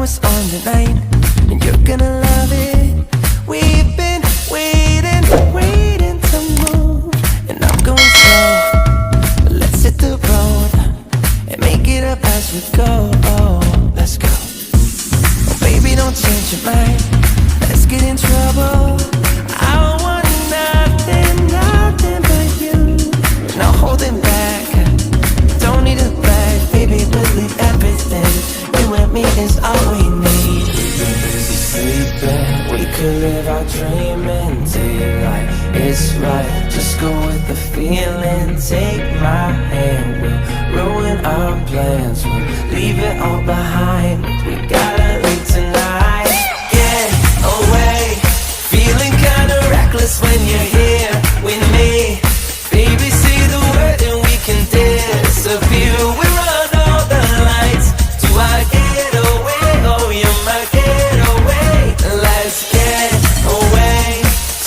know it's on tonight, and you're gonna love it. We've been waiting to move, and I'm going slow. Let's hit the road and make it up as we go. Oh, let's go. Oh, baby, don't change your mind. Let's get in trouble. I want nothing but you. No holding back. Don't need a bag, baby. We'll leave everything. You and me is all we need. We've been busy sleeping. We could live our dream in daylight. It's right. Just go with the feeling. Take my hand. We'll ruin our plans. We'll leave it all behind. We gotta leave tonight. Get away. Feeling kinda reckless when you're here with me. Baby, say the word and we can disappear. We run all the lights to our getaway. Oh, you're my getaway. Let's get away.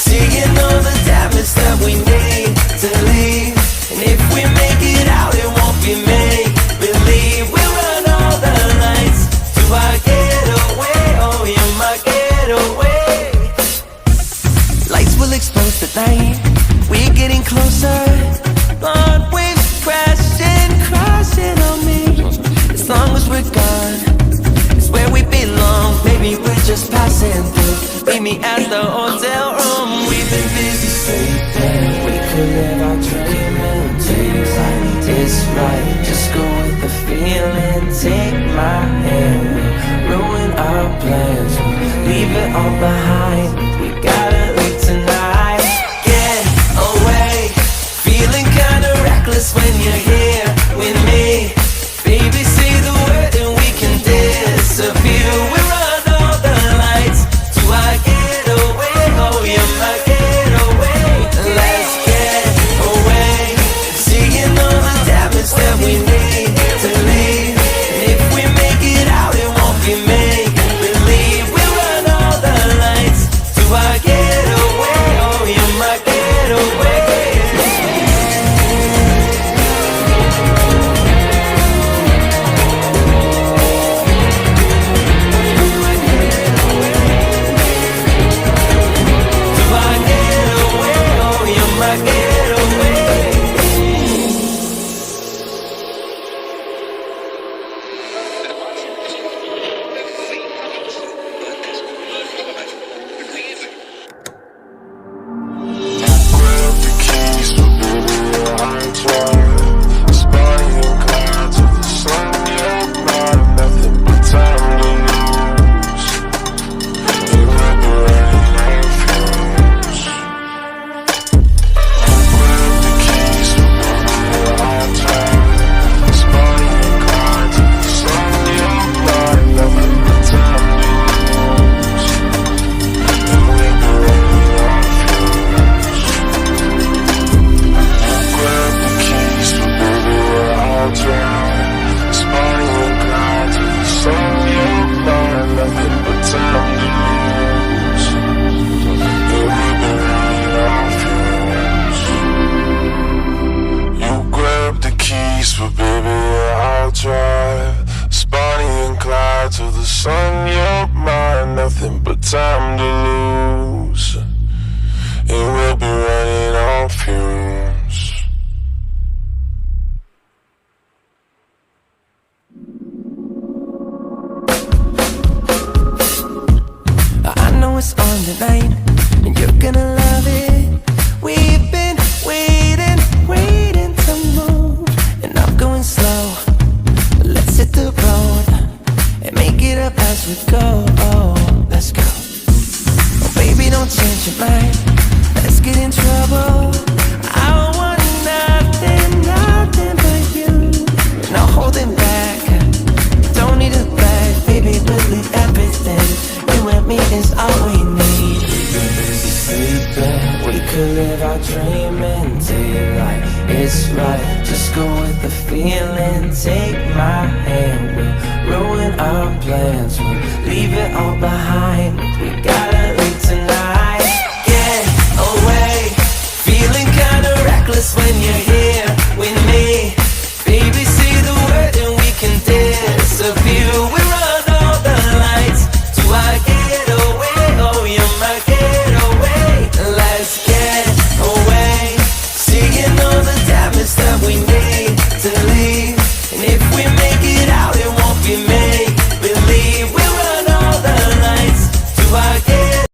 Seeing all the damage that we need to leave. And if we make it out, it won't be make believe. We run all the lights to our getaway. Oh, you're my getaway. Lights will expose the night. We're getting closer. Blonde waves crashing on me. As long as we're gone, it's where we belong. Maybe we're just passing through. Meet me at the hotel room. We've been busy sleeping. We could live our dream in daylight. It's right. Just go with the feeling. Take my hand. We'll ruin our plans. We'll leave it all behind. We gotta leave tonight. Get away. Feeling kinda reckless when you're here with me. Baby, say the word and we can disappear. We run all the lights to our getaway. Oh, you're my getaway. Let's get away. Seeing all the damage that we need to leave. And if we make it out, it won't be make believe. We run all the lights to our getaway. Oh, you're my getaway. When you're here with me, baby, say the word and we can disappear. We run all the lights. get away, seeing all the damage that we made.